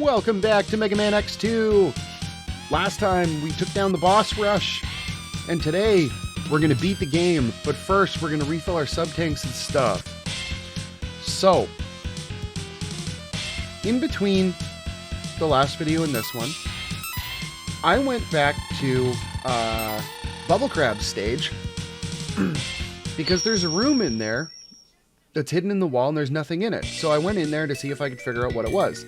Welcome back to Mega Man X2. Last time we took down the boss rush, and today we're going to beat the game, but first we're going to refill our sub-tanks and stuff. So, in between the last video and this one, I went back to Bubble Crab's stage because there's a room in there that's hidden in the wall and there's nothing in it. So I went in there to see if I could figure out what it was.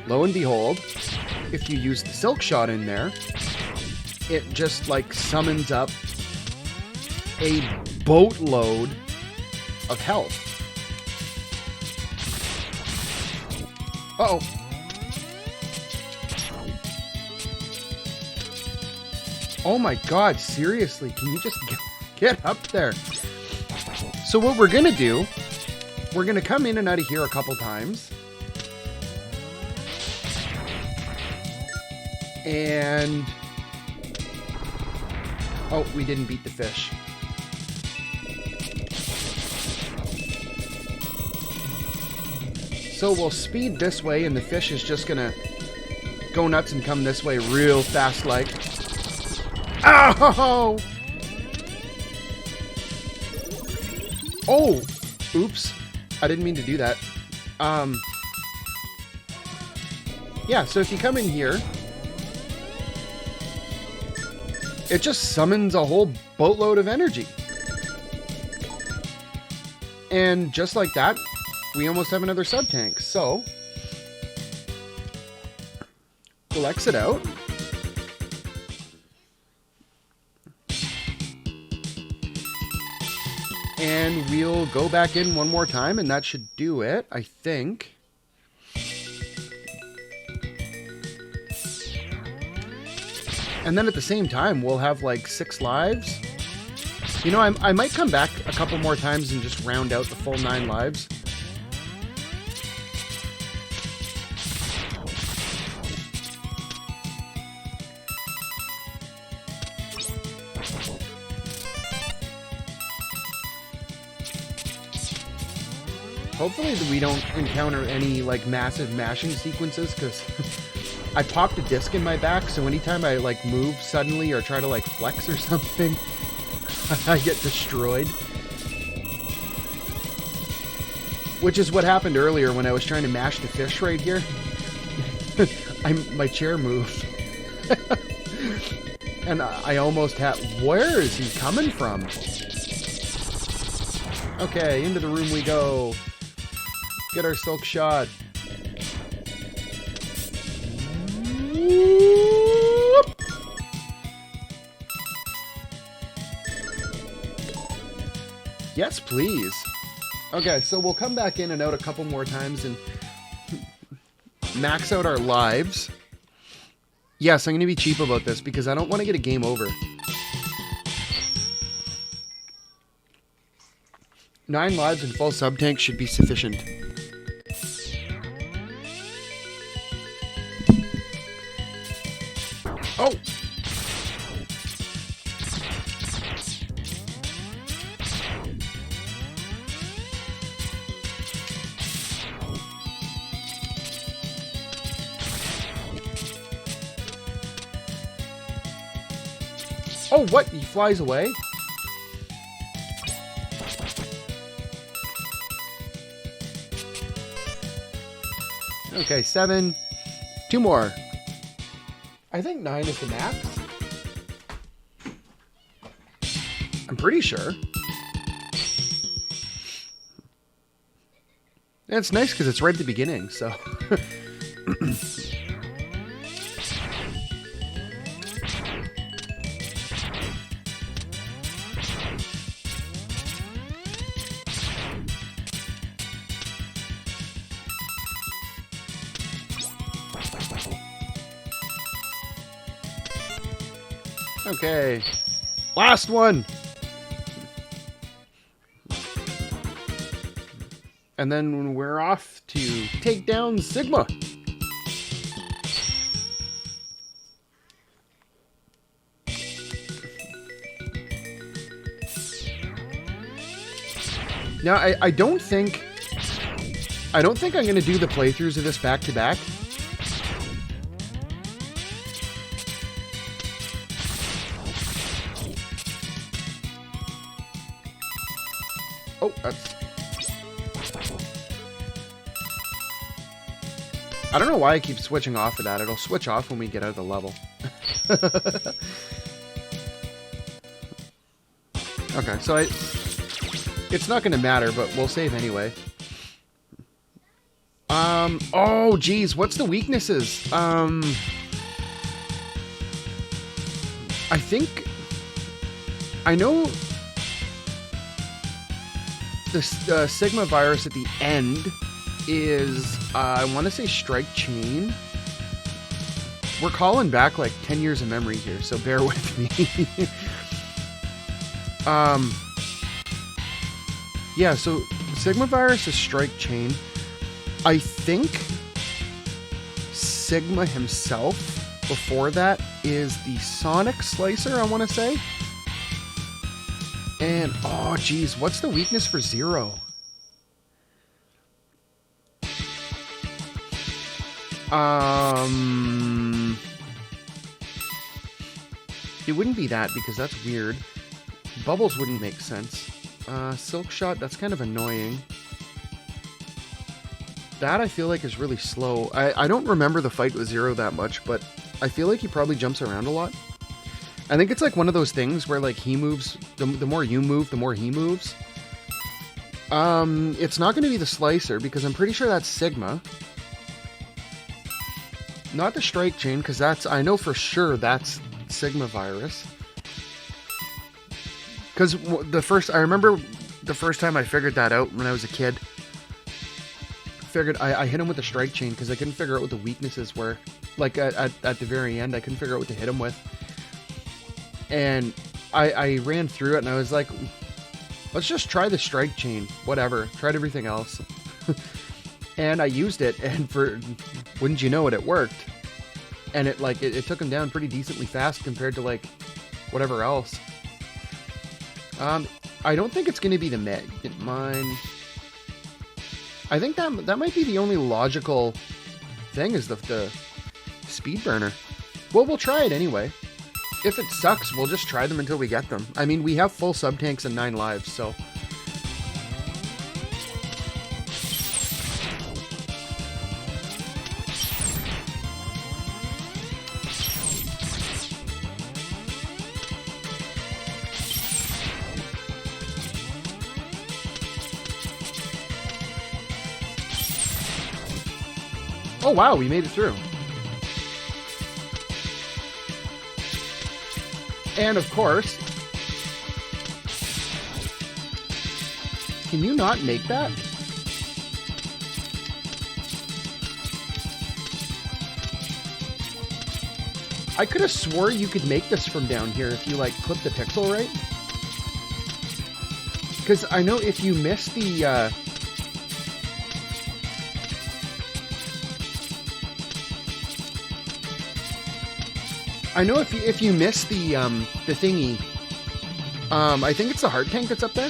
Lo and behold, if you use the silk shot in there, it just like summons up a boatload of health. Uh-oh. Oh my god, seriously, can you just get up there? So what we're gonna do, we're gonna come in and out of here a couple times. And... oh, we didn't beat the fish. So we'll speed this way and the fish is just gonna go nuts and come this way real fast like. Ow! Oh! Oops. I didn't mean to do that. Yeah, so if you come in here, it just summons a whole boatload of energy. And just like that, we almost have another sub-tank. So, we'll exit out. And we'll go back in one more time, and that should do it, I think. And then at the same time, we'll have like 6 lives. You know, I might come back a couple more times and just round out the full 9 lives. Hopefully we don't encounter any like massive mashing sequences, because I popped a disc in my back, so anytime I like move suddenly or try to like flex or something, I get destroyed. Which is what happened earlier when I was trying to mash the fish right here. My chair moved. And I almost had... where is he coming from? Okay, into the room we go. Get our silk shot. Whoop. Yes, please. Okay, so we'll come back in and out a couple more times and max out our lives. Yes, I'm going to be cheap about this because I don't want to get a game over. 9 lives and full sub-tank should be sufficient. Oh! Oh, what? He flies away? Okay, 7. 2 more. I think 9 is the max. I'm pretty sure. And it's nice because it's right at the beginning, so... Okay, last one. And then we're off to take down Sigma. Now, I don't think I don't think I'm going to do the playthroughs of this back to back. Oh, that's... I don't know why I keep switching off of that. It'll switch off when we get out of the level. Okay, so it's not going to matter, but we'll save anyway. Oh, geez, what's the weaknesses? I think... I know... The Sigma virus at the end is, I want to say Strike Chain. We're calling back like 10 years of memory here, so bear with me. Yeah, so Sigma virus is Strike Chain. I think Sigma himself, before that, is the Sonic Slicer, I want to say. And, oh, geez, what's the weakness for Zero? It wouldn't be that, because that's weird. Bubbles wouldn't make sense. Silk Shot, that's kind of annoying. That I feel like is really slow. I don't remember the fight with Zero that much, but I feel like he probably jumps around a lot. I think it's like one of those things where like he moves, the more you move, the more he moves. It's not going to be the Slicer, because I'm pretty sure that's Sigma. Not the Strike Chain, because that's, I know for sure that's Sigma virus. Because I remember the first time I figured that out when I was a kid. I hit him with the Strike Chain because I couldn't figure out what the weaknesses were. Like at the very end, I couldn't figure out what to hit him with. And I ran through it and I was like, let's just try the Strike Chain. Whatever. Tried everything else. And I used it, and wouldn't you know it, it worked. And it took him down pretty decently fast compared to like whatever else. I don't think it's going to be the Meg. Mine. I think that might be the only logical thing is the speed burner. Well, we'll try it anyway. If it sucks, we'll just try them until we get them. I mean, we have full sub tanks and 9 lives, so. Oh wow, we made it through. And of course, can you not make that? I could have swore you could make this from down here if you like clip the pixel right. Because I know if you miss the I know if you miss the thingy, I think it's the heart tank that's up there.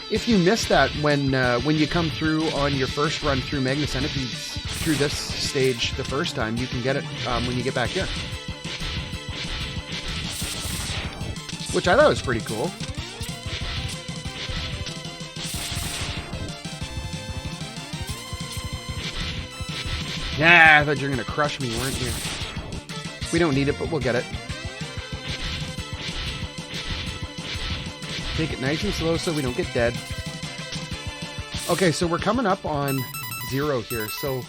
If you miss that when you come through on your first run through Magna Centipedes through this stage the first time, you can get it when you get back here. Which I thought was pretty cool. Yeah, I thought you were gonna crush me, weren't you? We don't need it, but we'll get it. Take it nice and slow so we don't get dead. Okay, so we're coming up on 0 here, so...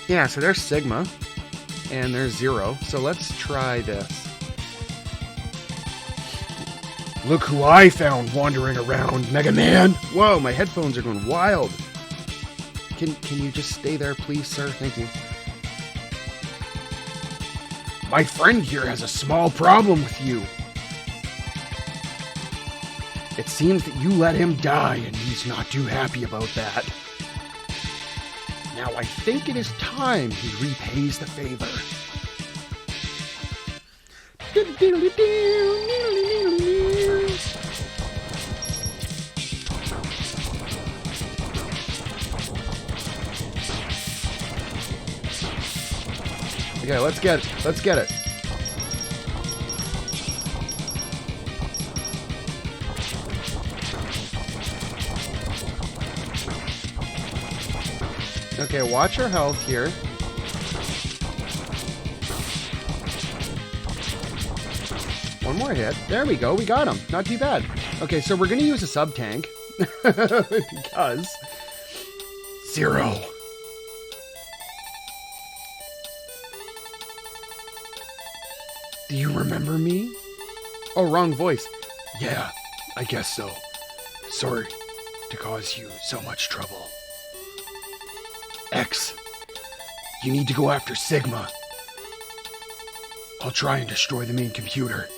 yeah, so there's Sigma, and there's 0, so let's try this. Look who I found wandering around, Mega Man! Whoa, my headphones are going wild. Can you just stay there, please, sir? Thank you. My friend here has a small problem with you. It seems that you let him die, and he's not too happy about that. Now I think it is time he repays the favor. Okay, let's get it. Let's get it. Okay, watch our health here. One more hit. There we go. We got him. Not too bad. Okay, so we're going to use a sub-tank. Because... Zero. Do you remember me? Oh, wrong voice. Yeah, I guess so. Sorry to cause you so much trouble. X, you need to go after Sigma. I'll try and destroy the main computer.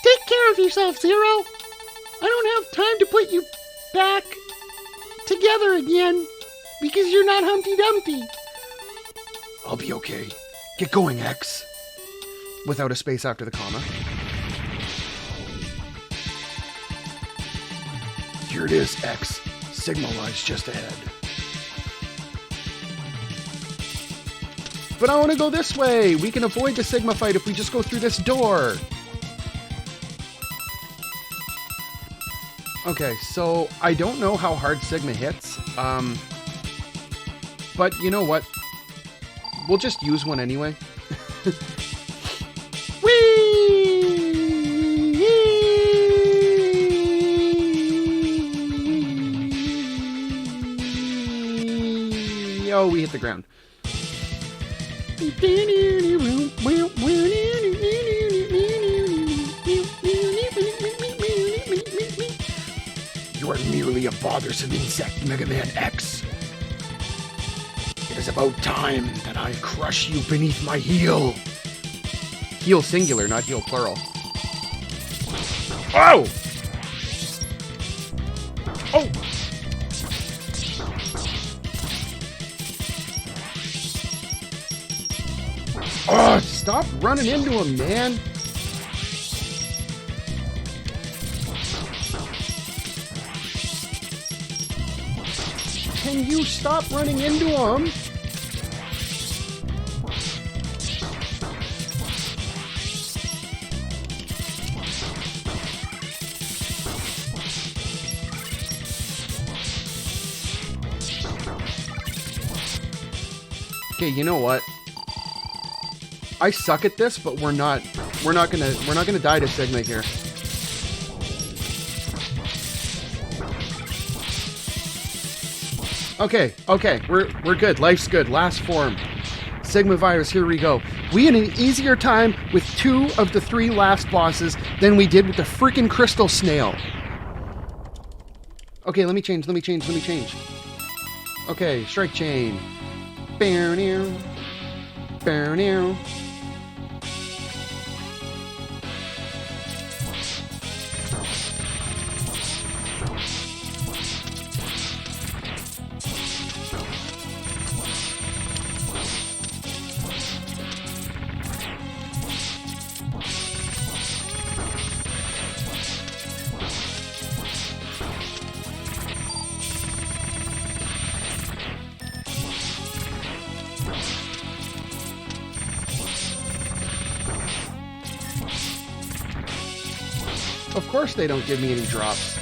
Take care of yourself, Zero. I don't have time to put you back together again because you're not Humpty Dumpty. I'll be okay. Get going, X. Without a space after the comma. Here it is, X. Sigma lies just ahead. But I want to go this way. We can avoid the Sigma fight if we just go through this door. Okay, so I don't know how hard Sigma hits. But you know what? We'll just use one anyway. Oh, we hit the ground. You are merely a bothersome insect, Mega Man X. It is about time that I crush you beneath my heel. Heel singular, not heel plural. Oh! Oh! Oh, stop running into him, man. Can you stop running into him? Okay, you know what? I suck at this, but we're not gonna die to Sigma here. Okay, we're good. Life's good. Last form. Sigma virus, here we go. We had an easier time with 2 of the 3 last bosses than we did with the freaking crystal snail. Okay, let me change. Okay, strike chain. Bow now. Bow now. Of course they don't give me any drops.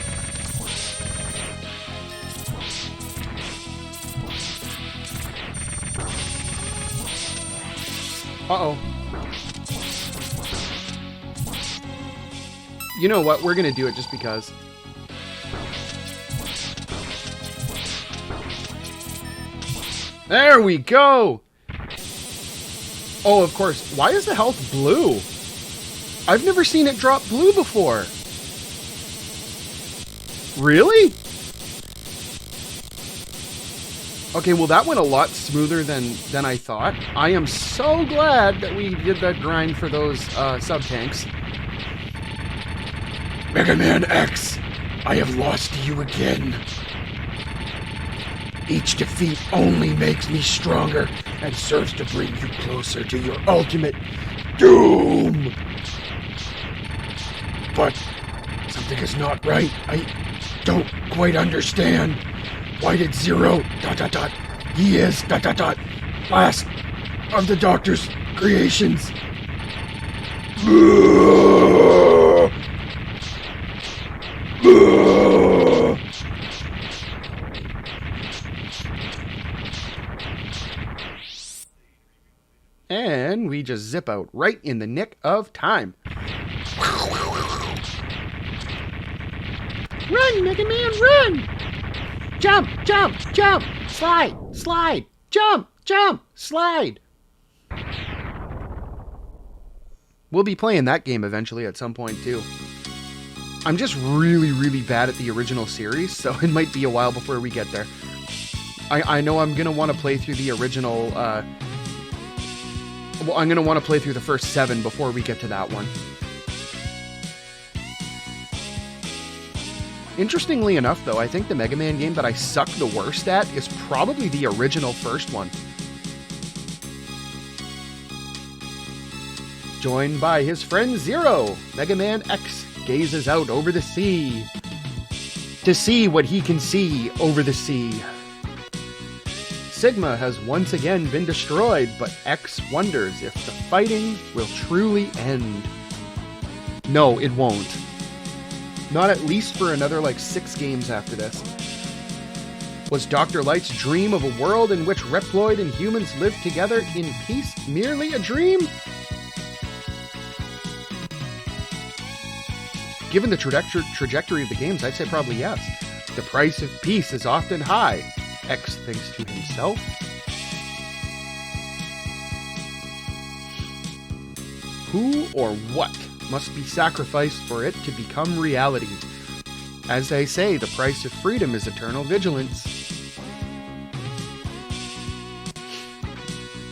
Uh-oh. You know what? We're gonna do it just because. There we go! Oh, of course. Why is the health blue? I've never seen it drop blue before. Really? Okay, well that went a lot smoother than I thought. I am so glad that we did that grind for those sub-tanks. Mega Man X, I have lost you again. Each defeat only makes me stronger and serves to bring you closer to your ultimate doom. But something is not right. I don't quite understand. Why did Zero... ... He is... ... last of the Doctor's creations. And we just zip out right in the nick of time. Run, Mega Man, run! Jump, jump, jump! Slide, slide! Jump, jump, slide! We'll be playing that game eventually at some point, too. I'm just really, really bad at the original series, so it might be a while before we get there. I know I'm going to want to play through the original... well, I'm going to want to play through the first 7 before we get to that one. Interestingly enough, though, I think the Mega Man game that I suck the worst at is probably the original first one. Joined by his friend Zero, Mega Man X gazes out over the sea to see what he can see over the sea. Sigma has once again been destroyed, but X wonders if the fighting will truly end. No, it won't. Not at least for another, 6 games after this. Was Dr. Light's dream of a world in which Reploid and humans live together in peace merely a dream? Given the trajectory of the games, I'd say probably yes. The price of peace is often high, X thinks to himself. Who or what must be sacrificed for it to become reality? As they say, the price of freedom is eternal vigilance.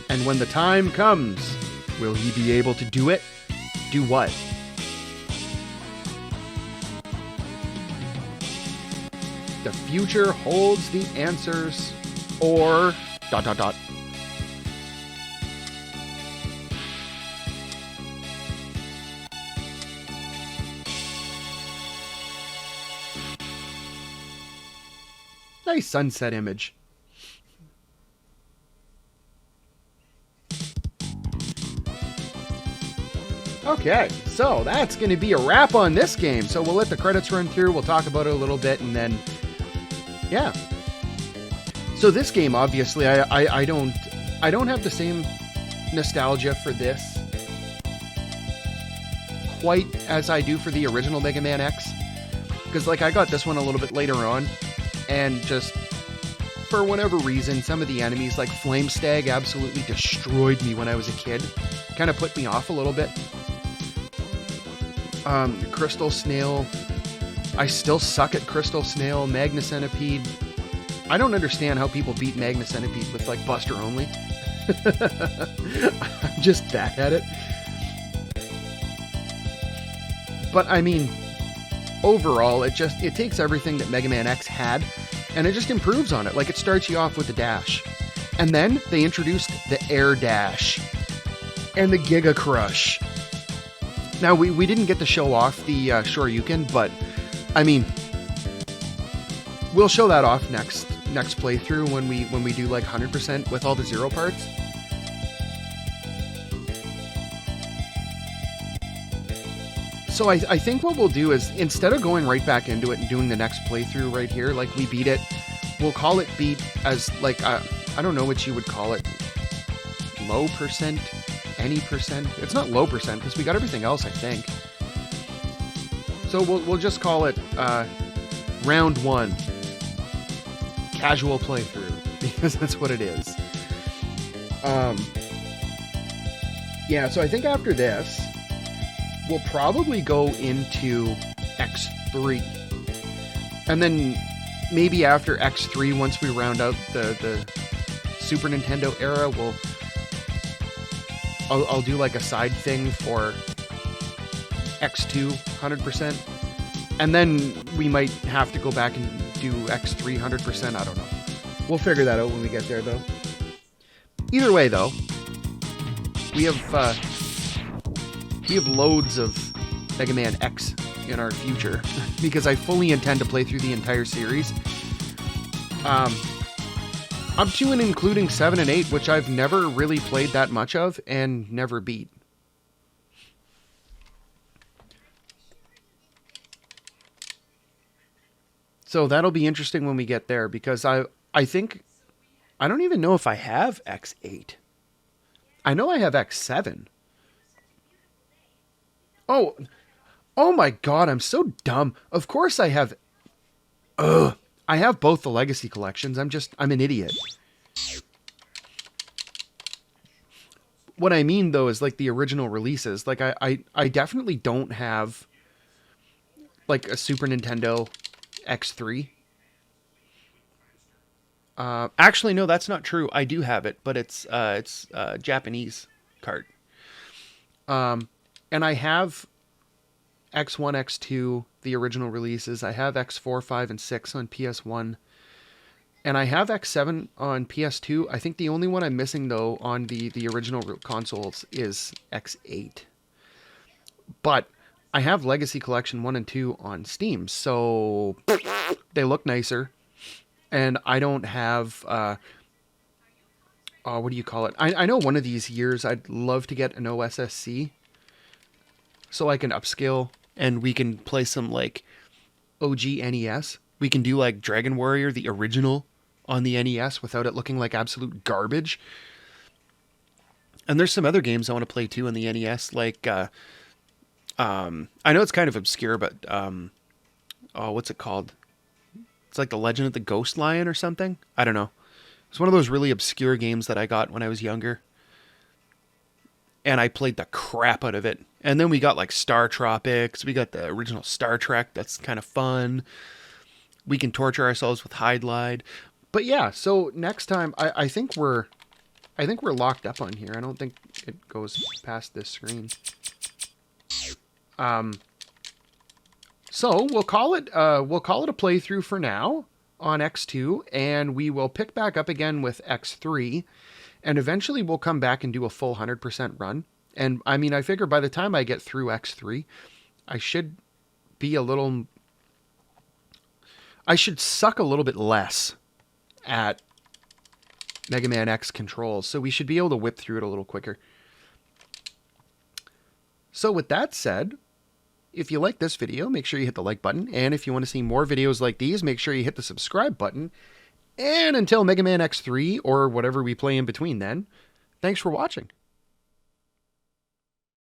And when the time comes, will he be able to do it? Do what? The future holds the answers, or ... Nice sunset image. Okay, so that's going to be a wrap on this game. So we'll let the credits run through, we'll talk about it a little bit, and then, yeah. So this game, obviously, I don't have the same nostalgia for this quite as I do for the original Mega Man X. Because, I got this one a little bit later on, and just, for whatever reason, some of the enemies, like Flame Stag, absolutely destroyed me when I was a kid. Kind of put me off a little bit. Crystal Snail, I still suck at Crystal Snail. Magna Centipede, I don't understand how people beat Magna Centipede with, Buster only. I'm just bad at it. But, I mean, overall, it takes everything that Mega Man X had, and it just improves on it. It starts you off with the dash. And then they introduced the Air Dash and the Giga Crush. Now, we didn't get to show off the Shoryuken, but, I mean, we'll show that off next playthrough when we do 100% with all the Zero parts. So I think what we'll do is, instead of going right back into it and doing the next playthrough right here, we beat it, we'll call it beat as, I don't know what you would call it, low percent, any percent. It's not low percent, because we got everything else, I think. So we'll just call it round 1, casual playthrough, because that's what it is. Yeah, so I think after this, we'll probably go into X3. And then maybe after X3, once we round out the Super Nintendo era, I'll do a side thing for X2 100%. And then we might have to go back and do X3 100%. I don't know. We'll figure that out when we get there, though. Either way, though, we have loads of Mega Man X in our future because I fully intend to play through the entire series. Up to and including 7 and 8, which I've never really played that much of and never beat. So that'll be interesting when we get there, because I think, I don't even know if I have X8. I know I have X7. Oh my god, I'm so dumb. Of course I have... Ugh. I have both the Legacy collections. I'm an idiot. What I mean, though, is like the original releases. Like, I definitely don't have like a Super Nintendo X3. Actually, no, that's not true. I do have it, but it's Japanese cart. And I have X1, X2, the original releases. I have X4, 5, and 6 on PS1. And I have X7 on PS2. I think the only one I'm missing, though, on the original consoles is X8. But I have Legacy Collection 1 and 2 on Steam, so they look nicer. And I don't have... what do you call it? I know one of these years I'd love to get an OSSC so I can upscale and we can play some like OG NES. We can do like Dragon Warrior, the original, on the NES without it looking like absolute garbage. And there's some other games I want to play too on the NES, like I know it's kind of obscure, but what's it called? It's like The Legend of the Ghost Lion or something. I don't know. It's one of those really obscure games that I got when I was younger. And I played the crap out of it. And then we got like Star Tropics. We got the original Star Trek. That's kind of fun. We can torture ourselves with Hide Glide. But yeah, so next time I think we're locked up on here. I don't think it goes past this screen. So we'll call it a playthrough for now on X2, and we will pick back up again with X3, and eventually we'll come back and do a full 100% run. And I mean, I figure by the time I get through X3, I should suck a little bit less at Mega Man X controls, so we should be able to whip through it a little quicker. So with that said, if you like this video, make sure you hit the like button. And if you want to see more videos like these, make sure you hit the subscribe button. And until Mega Man X3 or whatever we play in between then, thanks for watching.